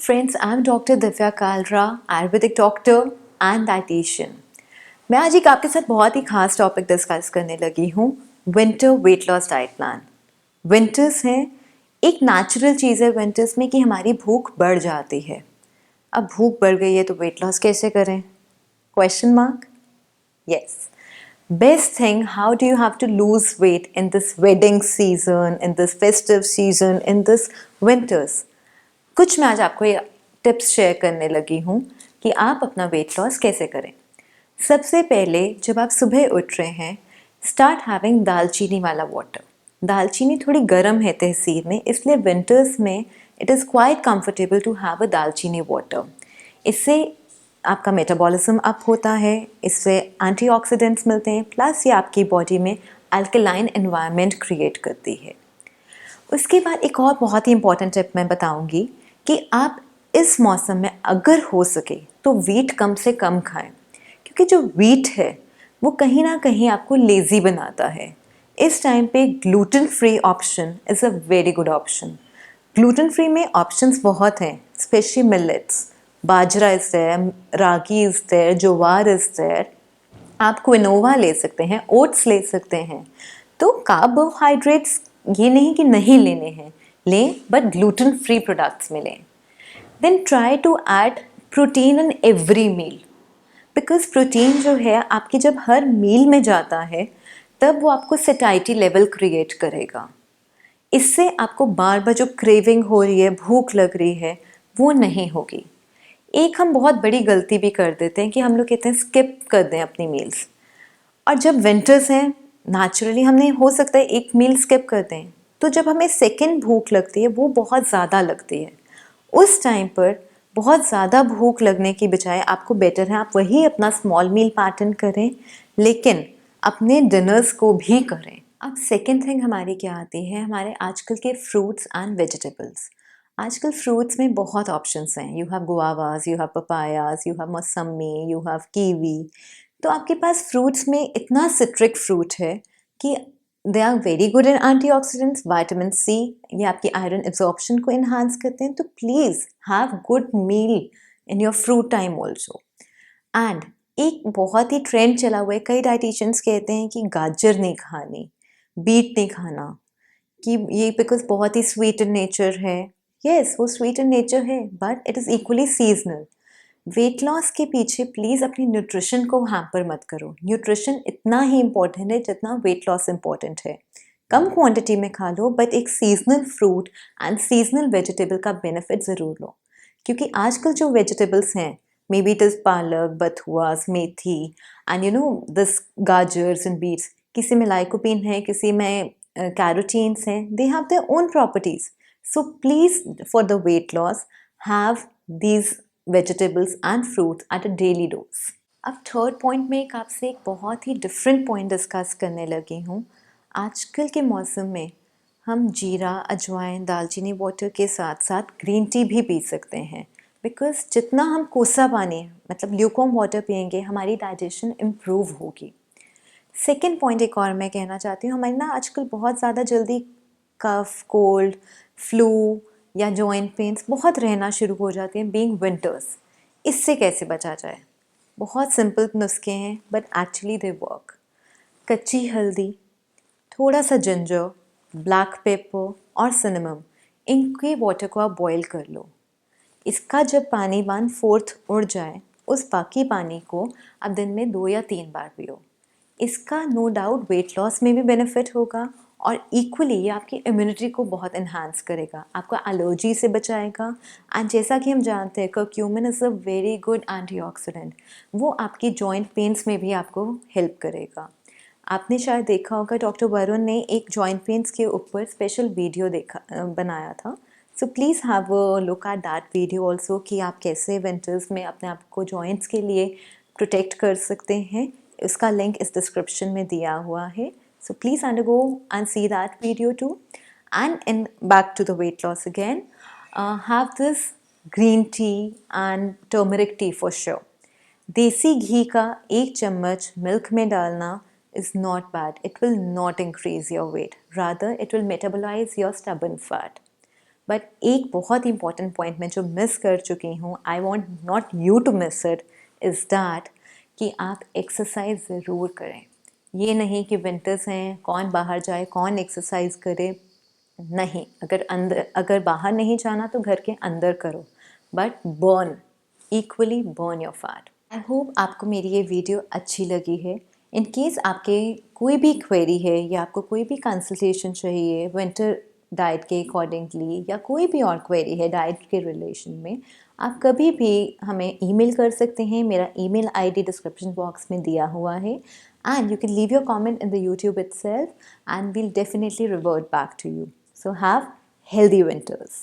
Friends, I'm Dr. Divya Kalra, Ayurvedic doctor and dietitian. मैं आज एक आपके साथ बहुत ही खास टॉपिक डिस्कस करने लगी हूँ, winter weight loss diet plan. Winters हैं, एक नेचुरल चीज़ है विंटर्स में कि हमारी भूख बढ़ जाती है। अब भूख बढ़ गई है तो वेट लॉस कैसे करें? Question mark? Yes. Best thing, how do you have to lose weight in this wedding season, in this festive season, in this winters? कुछ मैं आज आपको ये टिप्स शेयर करने लगी हूँ कि आप अपना वेट लॉस कैसे करें। सबसे पहले जब आप सुबह उठ रहे हैं, स्टार्ट हैविंग दालचीनी वाला वाटर। दालचीनी थोड़ी गर्म है तहसीर में, इसलिए विंटर्स में it is quite comfortable to have a dalchini water. इससे आपका मेटाबॉलिज्म अप होता है, इससे एंटीऑक्सीडेंट्स मिलते हैं, प्लस ये आपकी बॉडी में अल्कलाइन एनवायरनमेंट क्रिएट करती है। उसके बाद एक और बहुत ही इंपॉर्टेंट टिप मैं बताऊंगी कि आप इस मौसम में अगर हो सके तो वीट कम से कम खाएं, क्योंकि जो वीट है वो कहीं ना कहीं आपको लेज़ी बनाता है। इस टाइम पे gluten free option is a very good option. Gluten free में ऑप्शंस बहुत हैं, specially millets, bajra is there, ragi is there, jowar is there, आप क्विनोवा ले सकते हैं, ओट्स ले सकते हैं। तो कार्बोहाइड्रेट्स ये नहीं कि नहीं लेने हैं, लें, बट ग्लूटेन फ्री प्रोडक्ट्स में लें। Then try to add protein in every meal, because protein जो है आपकी जब हर मील में जाता है तब वो आपको सेटाइटी लेवल क्रिएट करेगा। इससे आपको बार बार जो क्रेविंग हो रही है, भूख लग रही है, वो नहीं होगी। एक हम बहुत बड़ी गलती भी कर देते हैं कि हम लोग कहते हैं स्किप कर दें अपनी मील्स, और जब विंटर्स हैं नेचुरली हमने हो सकता है एक मील स्किप कर दें, तो जब हमें सेकंड भूख लगती है वो बहुत ज़्यादा लगती है। उस टाइम पर बहुत ज़्यादा भूख लगने की बजाय आपको बेटर है आप वही अपना स्मॉल मील पैटर्न करें, लेकिन अपने डिनर्स को भी करें। अब सेकंड थिंग हमारी क्या आती है, हमारे आजकल के फ्रूट्स एंड वेजिटेबल्स। आजकल फ्रूट्स में बहुत ऑप्शंस हैं, you have guavas, you have papayas, you have mosambi, you have kiwi. तो आपके पास फ्रूट्स में इतना सिट्रिक फ्रूट है कि they are very good in antioxidants, vitamin C, ये आपकी आयरन एब्जॉर्प्शन को इन्हांस करते हैं। तो please have good meal in your fruit time also. And एक बहुत ही ट्रेंड चला हुआ है, कई डाइटिशियंस कहते हैं कि गाजर नहीं खानी, बीट नहीं खाना, कि ये बिकॉज बहुत ही स्वीट इन नेचर है। यस, वो स्वीट इन नेचर है, but it is equally seasonal. Weight loss के पीछे प्लीज़ अपनी न्यूट्रिशन को हैम्पर मत करो। न्यूट्रिशन इतना ही इम्पोर्टेंट है जितना वेट लॉस इम्पोर्टेंट है। कम क्वांटिटी में खा लो, बट एक seasonal fruit and seasonal vegetable का बेनिफिट ज़रूर लो, क्योंकि आजकल जो वेजिटेबल्स हैं, may be it is palak, बथुआस, methi, and you know this गाजर्स एंड बीट्स, किसी में लाइकोपीन है, किसी में कैरोटीन्स हैं, they have their own properties. So please for the weight loss have these vegetables and fruits at a daily dose. अब third point में एक आपसे एक बहुत ही डिफरेंट पॉइंट डिस्कस करने लगी हूँ। आजकल के मौसम में हम जीरा, अजवाइन, दालचीनी वाटर के साथ साथ ग्रीन टी भी पी सकते हैं, बिकॉज जितना हम कोसा पानी मतलब ल्यूकॉम वाटर पियेंगे हमारी डाइजेशन इम्प्रूव होगी। सेकेंड पॉइंट एक और मैं कहना चाहती हूँ, हमारी ना आजकल बहुत ज़्यादा जल्दी कफ, कोल्ड, फ्लू या जॉइंट पेन्स बहुत रहना शुरू हो जाते हैं बीइंग विंटर्स। इससे कैसे बचा जाए? बहुत सिंपल नुस्खे हैं, बट एक्चुअली दे वर्क। कच्ची हल्दी, थोड़ा सा जिंजर, ब्लैक पेपर और सिनेमम, इनके वाटर को आप बॉईल कर लो। इसका जब पानी 1/4 उड़ जाए, उस बाकी पानी को आप दिन में 2 या 3 बार पियो। इसका नो डाउट वेट लॉस में भी बेनिफिट होगा, और इक्वली ये आपकी इम्यूनिटी को बहुत इन्हांस करेगा, आपको एलर्जी से बचाएगा। एंड जैसा कि हम जानते हैं curcumin is a very good antioxidant, वो आपकी जॉइंट पेन्स में भी आपको हेल्प करेगा। आपने शायद देखा होगा डॉक्टर वरुण ने एक जॉइंट पेन्स के ऊपर स्पेशल वीडियो बनाया था। So please have a look at that video also, कि आप कैसे विंटर्स में अपने आप को जॉइंट्स के लिए प्रोटेक्ट कर सकते हैं। इसका लिंक इस डिस्क्रिप्शन में दिया हुआ है। So please undergo and see that video too. And in back to the weight loss again, have this green tea and turmeric tea for sure. देसी घी का 1 चम्मच मिल्क में डालना is not bad. It will not increase your weight. Rather, it will metabolize your stubborn fat. But एक बहुत important point मैं जो miss कर चुकी हूँ, I want not you to miss it, is that कि आप एक्सरसाइज ज़रूर करें। ये नहीं कि विंटर्स हैं कौन बाहर जाए कौन एक्सरसाइज करे, नहीं, अगर बाहर नहीं जाना तो घर के अंदर करो, but burn, equally burn your fat. I hope आपको मेरी ये वीडियो अच्छी लगी है। इन केस आपके कोई भी क्वेरी है या आपको कोई भी कंसल्टेशन चाहिए विंटर डाइट के अकॉर्डिंगली या कोई भी और क्वेरी है डाइट के रिलेशन में, आप कभी भी हमें ईमेल कर सकते हैं। मेरा ईमेल आईडी डिस्क्रिप्शन बॉक्स में दिया हुआ है, and you can leave your comment in the YouTube itself and we'll definitely revert back to you. So have healthy winters.